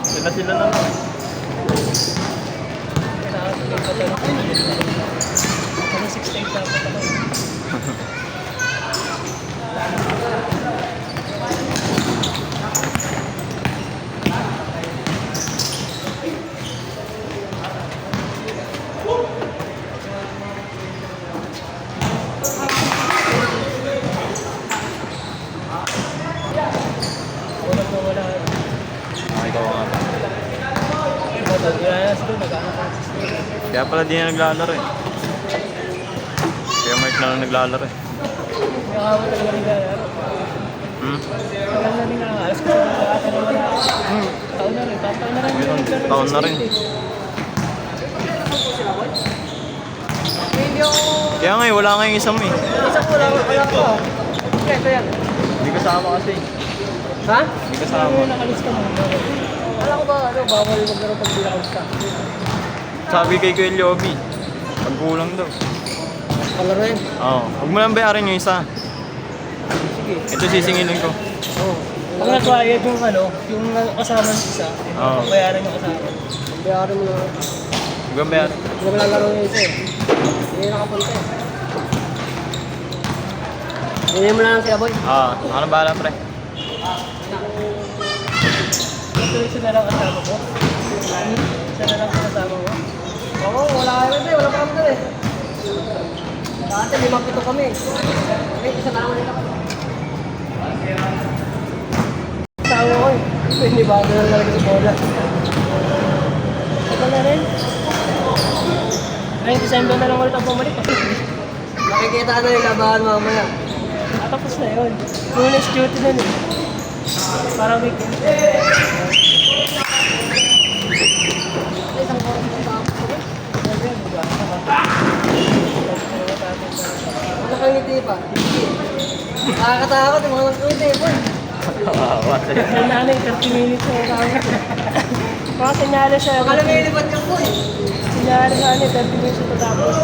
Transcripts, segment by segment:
Sila na lang. Ano 6'8" dapat ako. Kaya pala di na naglalaro eh. Kaya Mark na lang naglalaro eh. Nakakawa talaga rin gano'n. Tagal na rin nakakalas ko sa lahat na wala. Taon na rin. Taon na rin. Kaya nga eh, wala nga yung isa mo eh. Isang wala ko. Ito yan. Hindi kasama kasi. Ha? Hindi kasama. Nakalis ka mo. Wala ko ba, bawal maglaro pag di nakalis ka. Sabi kay Kuya Lobby, pagkulang daw. Kalaro yan? Oo. Huwag mo lang bayarin yung isa. Sige. Ito sisingilin ko. Oo. Pag nagbayad yung yung kasama ng isa, bayaran yung kasama. Bayaran mo na. Huwag mo bayarin. Hindi mo lalaro yung isa eh. Hindi nakapunta eh. Hindi mo na lang sila boy. Ako na bahala pre. Ito isa na lang kasama ko. Isa na lang kasama ko. Oo, wala kayo rin eh. Wala pa kami doon eh. Dati 5-7 kami. Okay, isa na lang nila kami. Kasama ko eh. Hindi ba ito na talaga sa bola. Ito na rin. Ngayon, December na lang ulit ang bumalik. Nakikita na yung labahan mamaya. Tapos na yun. Lunes duty na eh. Parang weekend. Isang oras na tapos ko. Nakangiti pa. Nakakatakot yung mga nakangiti po. Kawawa sa'yo. Yung nanay, 30 minutes na kami. Mga sinyari siya. Baka lumilipat ka po eh. Sinyari sa 30 minutes na tapos.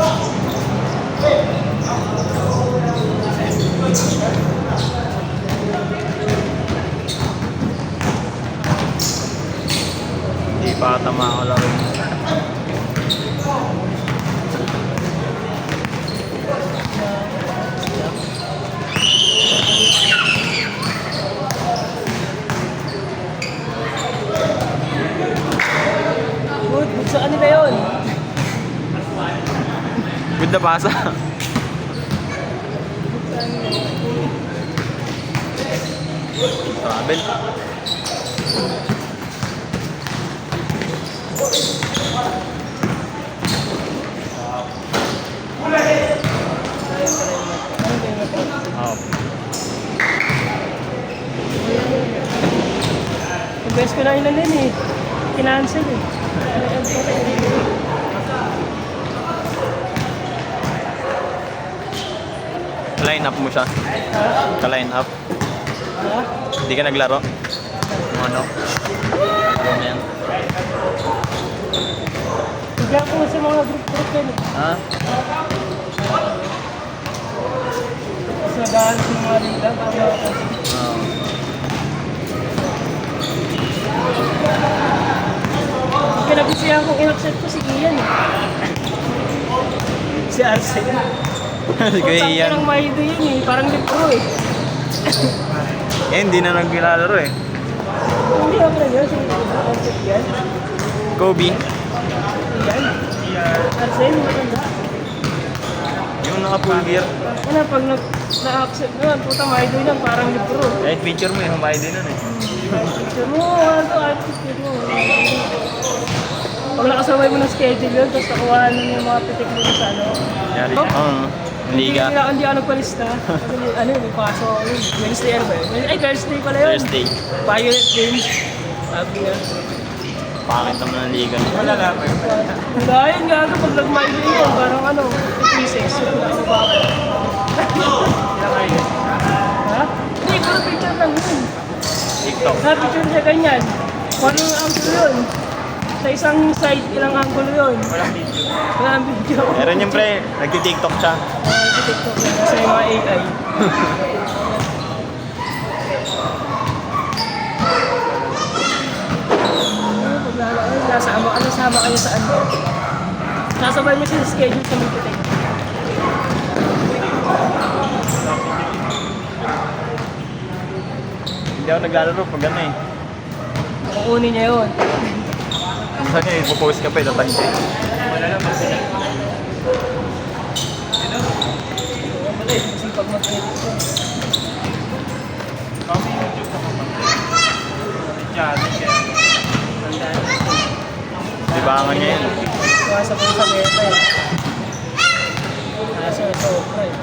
Hindi pa tama ako laro. Good, saan nila yun? Good na pasa. Travel. Yung best ko na ilan din eh. Kinancel eh. Line up mo siya. Ka-line up. Ha? Hindi ka naglaro. Ano? Ano yan? Bigla ko sa mga group yun eh. Ha? Sa dahil sa mga liga, para kinabisihan kong in-accept ko si Ian eh. Si Arsene. Si Kuya Ian. Ang Maido yun eh, parang libro eh. Eh, hindi na naglalaro eh. Hindi ako na yun, si Arsene yan. Kobe. Ian. Arsene, maganda. Yung naka-full gear. Ano, pag na-accept naman, puta Maido yan, parang libro. Kahit picture mo yung humay din nun eh. Picture mo, ano, artist mo. Pag nakasabay mo ng schedule yun, tapos nakuha na yung mga pitik mo sa ano. Yari. Oh. Liga. Hindi ako nagpalista. Ano yun, may paso. Wednesday ano ba yun? Ay, Thursday pala yun. Thursday. Violet Games. Sabi nga. Pangit naman ang liga. Wala na pa yun. Dahil nga ako, pag nag-mile yun, parang ano, 3-6. Ano ba ako? Ha? Hindi, pero picture lang yun. TikTok. Picture siya ganyan. Kung anong angulo yun. Sa isang side, ilang angulo yun. Walang video. Walang video. Meron yung pre, nagti-TikTok siya. Sa TikTok lang, sa mga AI. Nasama kayo sa ano. Nasabay mo siya sa schedule sa meeting. Hindi ako naglalaro pag ano eh. Kukunin niya yun. Minsan nga, ipopost ka pa, itatag ka eh. Wala naman sila. Kasi pag mag-edit ko. Kami YouTube na kapatid. Challenge yan. Libangan niya yun. Iwasan ko sa meta eh. Nasa sobra eh.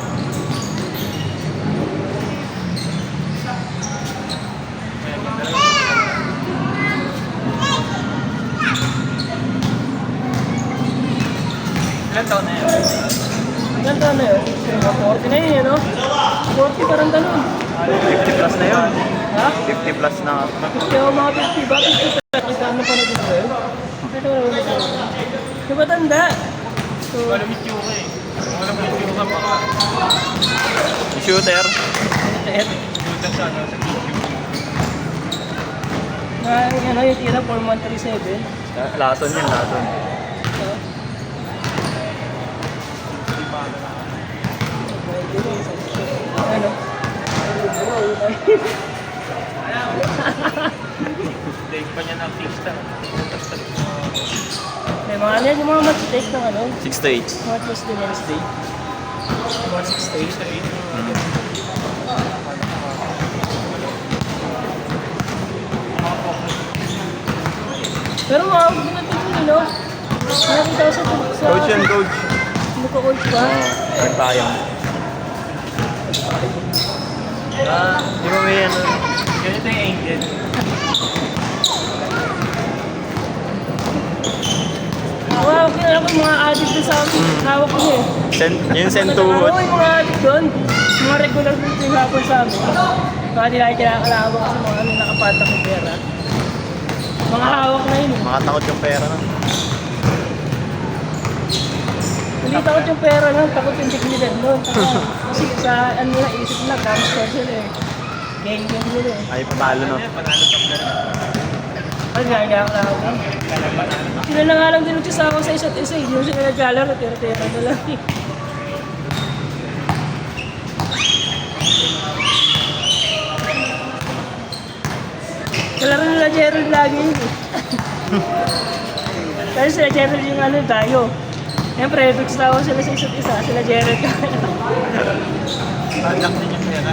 Ilan taon na yan? Ganda na yun. 40 na yun eh, no? 40 parang ganun. 50 plus na yun. Ha? 50 plus na. Kaya mga 50 ba? 50 pa. Kasi ano pa na dito eh? Ito na naman ito. Di ba tanda? So, Wala video ka eh. Wala video ka pa. Shooter. Shooter sa ano, sa YouTube. ano yung tira 4137. Lason yun, lason. So, ano? Take pa niya ng pista. May mga ano yan, yung mga mag-take ng ano? 6 to 8. Mga Tuesday, Wednesday. Mga 6 days. Pero mga ginagawa ko no? Nakita ko sa... Coach yan, coach. Nagko-coach ba? Nagtayang. Di ba may ano? Ganito yung angel. Wow, kilala ko yung mga addict doon sa akin. Hawak ko eh. Yung Oo, sentuhot. yung mga addict doon. Mga regular doon yung hapon sa amin. Mga nila kinakalawa ko sa mga ano, nakapatak ng pera. Mga hawak na yun. Makatakot yung pera na. Hindi takot yung pera nun, takot yung dignidad nun. Kasi sa ano nila, isip nila, gangster sila eh. Gang nila eh. Ay, patalo no. Panalo top na rin. Ay, gagakalawa ko. Sila na nga lang din nagsasama sa isa't isa. Hindi mo sila naglalaro, tira-tira na lang eh. Kalaro nila Gerald lagi yun eh. Kasi sila Gerald yung ano tayo. Siyempre, nagsasawa sila sa isa't isa. Sila Gerald ka. Anak din yung pera.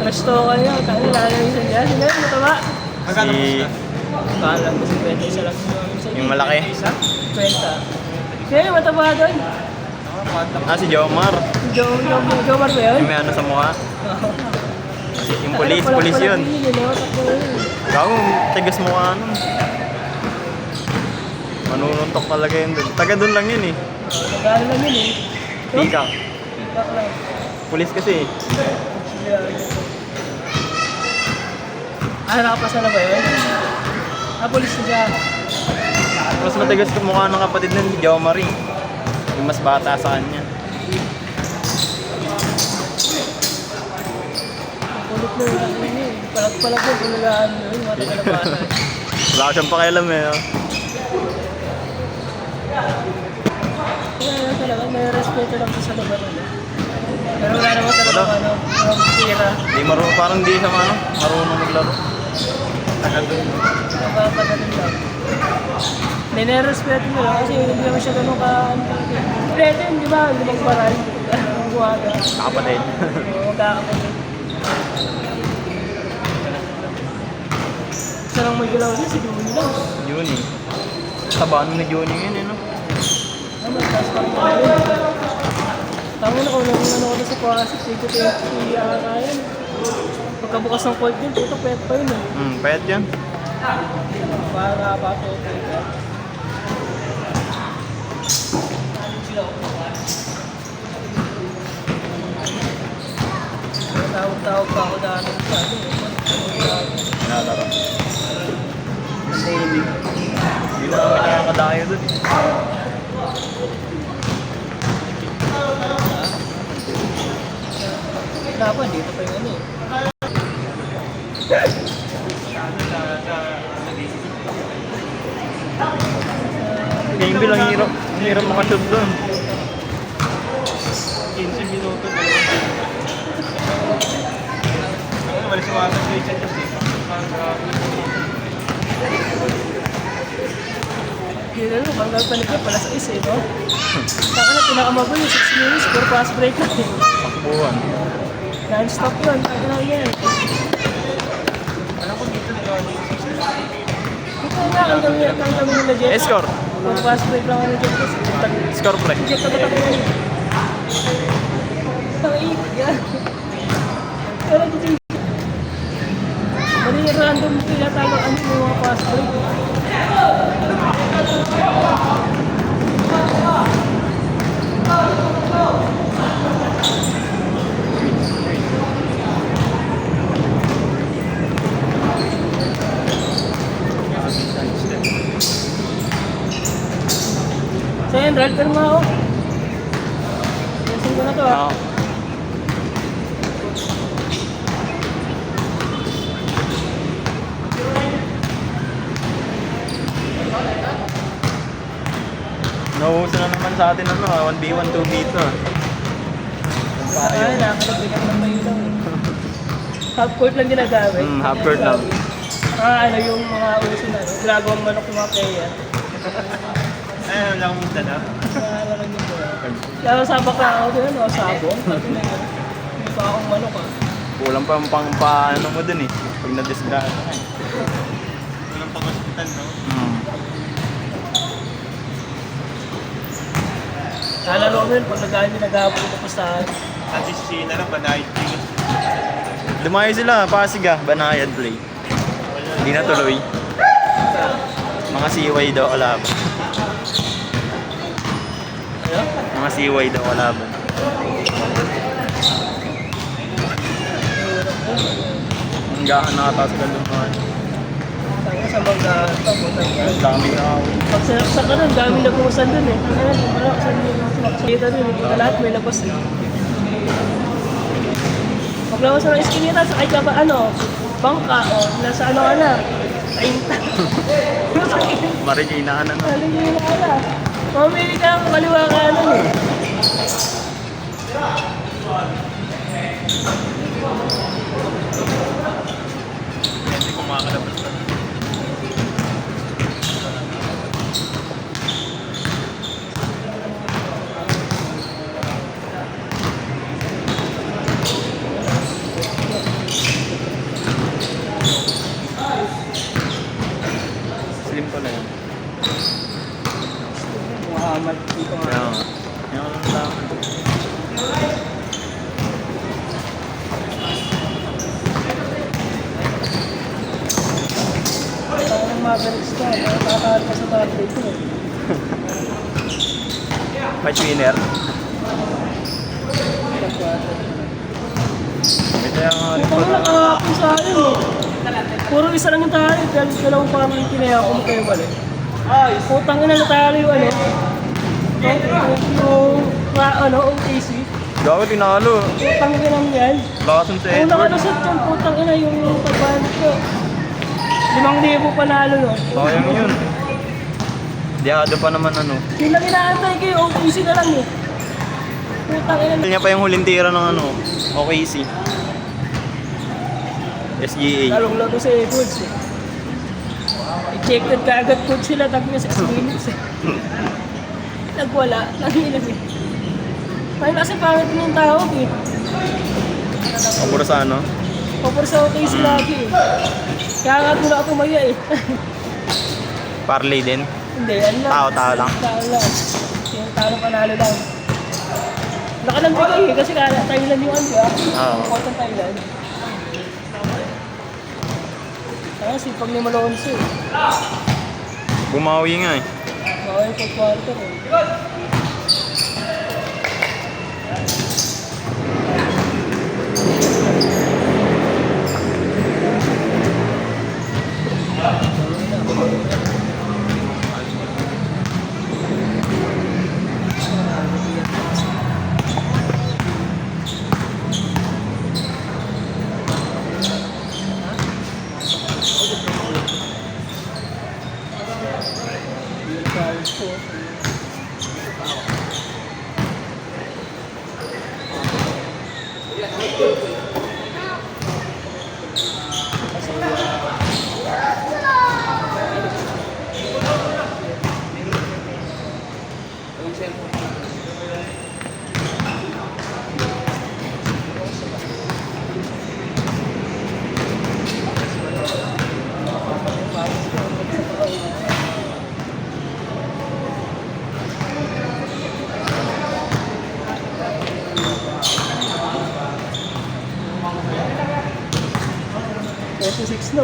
Trash talk kayo. Kaya lalawin sa dyan. Sila yung mataba. Magkano Si... Kala ko si 20 isa lang Yung malaki. 20. Kaya yung mataba doon. Si Jomar. Jomar ba yun? Yung may ano sa mukha. Yung police, Ano, police yun. Takbo yun. Gago, tigas mukha nun. Manununtok talaga yun dun. Taga dun lang yun eh. Magkano lang yun eh. Tika. Tikak lang. Police kasi eh. Nakapasa na ba yun? Polis na siya. Mas matigas yung mukha ng kapatid nun, si Jomar eh. Yung mas bata sa kanya. Kulit na yun eh. Palag-palag yun, pulagaan mo yun. Matagal na bata. Wala ko siyang pakialam eh. No? Kaya talaga, may respeto lang sa lugar nila. Pero wala naman talaga Wala. ano, yung tira. Di parang di siya marunong maglaro. Taga dun. Napapagaling lang. Hindi na-respeto mo lang kasi hindi naman siya ganun ka... Pwede yun, di ba? Limang paral. Ang guwaga. Kapatid. Magkakapatid. Isa lang may galaw niya, si Juni lang. Yun eh. Tabaan ni Johnny yun eh no? Naman, taas pa rin na yun. Tama na kung ano ko sa Pasig, dito si Akayan. Pagkabukas ng cold din, puto pet pa yun eh. Payat yan. Para ba ito, okay. Tawag-tawag pa ako dati sa ano. Nalaro. Kasi hindi na kami nakakadayo dun. Dapat, dito pa yung ano eh. Game bill, ang hirap. Ang hirap makashoot doon. 15 minuto. Wala si Mata sa isa kasi. Kaya ano, hanggang panig ka pala sa isa, no? Saka na pinakamabal yung 6 minutes, puro fast break na eh. Takbuhan. Non-stop yun, tayo lang yan. Alam ko dito nila ano yung Ito na, ang dami nila Jet. Score. Puro fast break lang ano Jet. Kasi Score, pre. Jet na tatakbo yan. Ang yan. Pero dito yung mali yung random pila tayo ano yung mga fast break. So yan, drive ka naman ako. Yasin ko na to ah. Oo. Nauuso na naman sa atin ano, 1v1, 2v2 ah. Ay, nakakalabigan ng may ilaw eh. Half court lang ginagamit. Half court lang. Ano yung mga uso na, ginagawang manok ng mga player. Ay, wala akong dala. Ano lang yun ba? Kaya sabak na ako doon, no? Sabong. Hindi pa akong manok ah. Kulang pa ang pang paano mo dun eh. Pag na-disgrasa ka eh. Walang pang-hospital, no? Nalaro mo yun, pag nag-aabot ko pa sa At least si na lang, banayad tingin. Lumayo sila, Pasig ah, Banayad play. Hindi na tuloy. Mga CY daw kalaban. Ano? Mga CY daw kalaban. Ang gahan nakataas ka lumayo. Tanga sa mga pagpuntan yan. Ang dami na ako. Pag sinaksak ka nun, dami nagpusan dun eh. Ano, wala kasi nakasakita dun, hindi ka lahat may labas eh. Paglawas ng iskinita, sakay ka ba ano, bangka o nasa ano ka na, 30. Marikina ka na no. Haligin na ka na. Mamili ka ng kaliwa ka ano eh. Hindi ko makakalabas na. Slim ko na yun. Muhammad dito nga. Kaya nga. Kaya nga lang tama. Parang Mavericks ka, nakakahal ka sa tatay ko eh. Match winner. Ito yung mga Ito mo nakakapin sa akin eh. Puro isa lang yung tayo, dahil dalawang parang kinaya ko kayo balik. Ay, putang ina na tayo yung ano. Yung OTC. gawa tinalo. Putang ina yan. Lakasan sa Kung Edward. nakalusot yun, putang ina yung pagbanit ko. 5,000 panalo no. Sayang yun. Diado pa naman ano. Yun lang inaantay ko yung OTC na lang eh. Putang ina. Niya pa yung huling tira ng ano. OKC. SGA. Lalong laro sa Edwards eh. Ejected ka agad coach sila, tag niya 6 minutes eh. Nagwala, nangilang eh. Ay, kasi pangit yung tawag eh. Puro sa ano. Papor sa OKC lagi eh. Kaya nga doon ako tumaya eh. Parley din. Hindi, ano lang. Tao lang. Tao lang. Yung tao panalo lang. Nakalantigay eh, kasi kaya Thailand yung ano ah. Oo. Coach ng Thailand. Kaya sipag ni Malonzo eh. Bumawi nga eh. Baka yung pag-quarter eh. Guys po. Peso 6 na.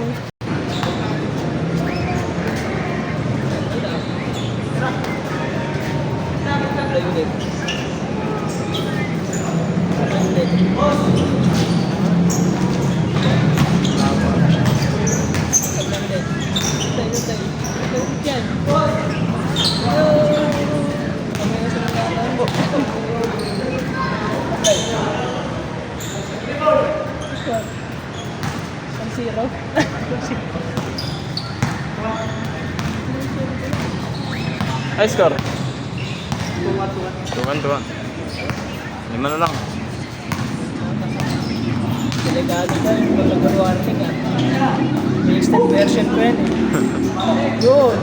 Zero. Ay, score. Tuwan. 5 na lang. Delikado ka, yung global warming ah. Mixed version ko yan eh. Yun.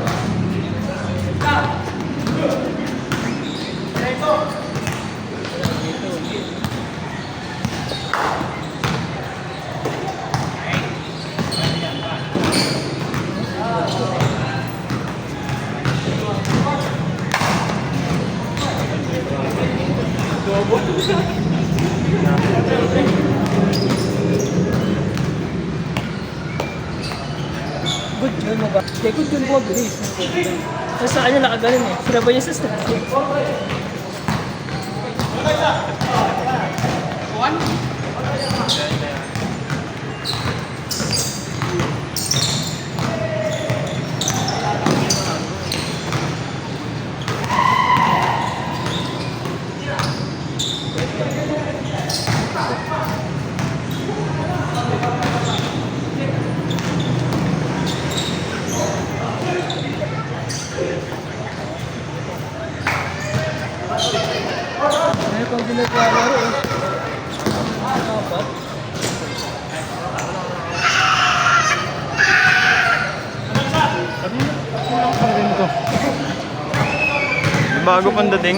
Good yun mo ba? Hindi, good yun po, bilis. Tapos sa kanya nakaganon eh. Sinabay niya sa step. Ano pang ginaglalaro eh? Apat. Bago pang dating.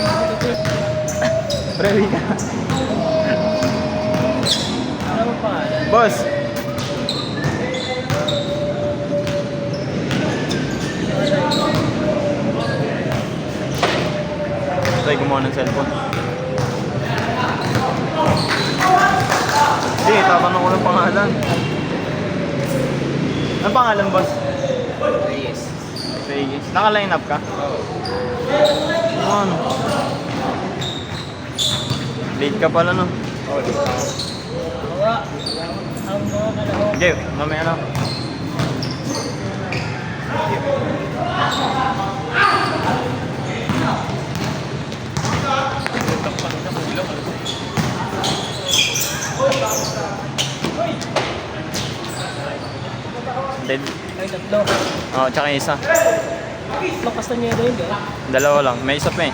Prewi ka. Ano mo pangalan? Boss. Try ko muna ng cellphone. Hindi, tatanong ko ng pangalan. Anong pangalan, boss? Reyes. Reyes. Naka-line up ka? Ano? Late ka pala, no? Awa. Ang mga kalahok. Okay, mamaya na. Dead. Ay, tatlo. Oo, tsaka yung isa. Lakas na niya yun eh. Dalawa lang. May isa pa eh.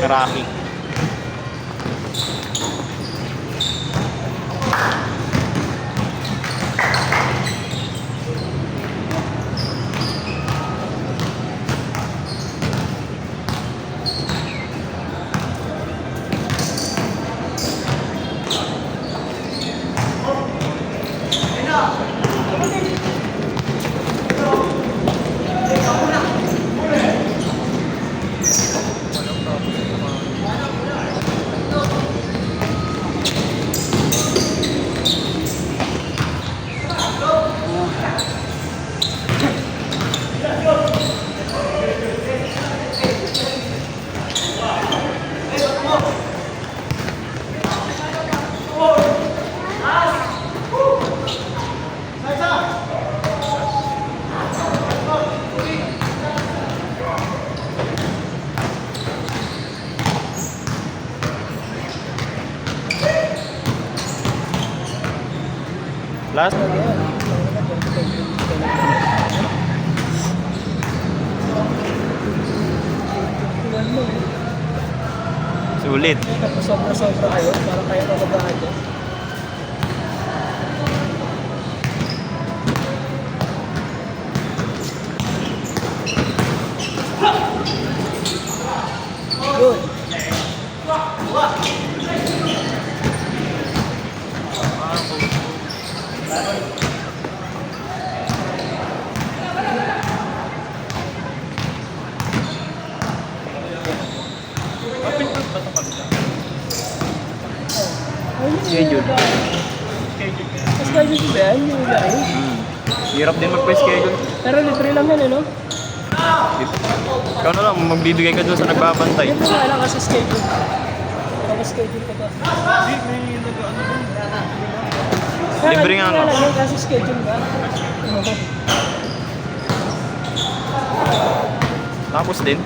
Rocky. Last? Sulit. Tapos sobra-sobra kayo para kaya mabagahan dyan. Good. Mapindot ba ito pagka? Schedule. Schedule ka. Mas schedule ba yan? Hindi mo gaya. Hirap din mag-schedule. Pero libre lang yan, ano? Ikaw na lang, magbibigay ka doon sa nagbabantay. Libre nga lang kasi schedule. Tapos schedule ka ba? Hindi, may nag-ano doon. Libre nga nga. lang yan kasi schedule ba? Tapos din,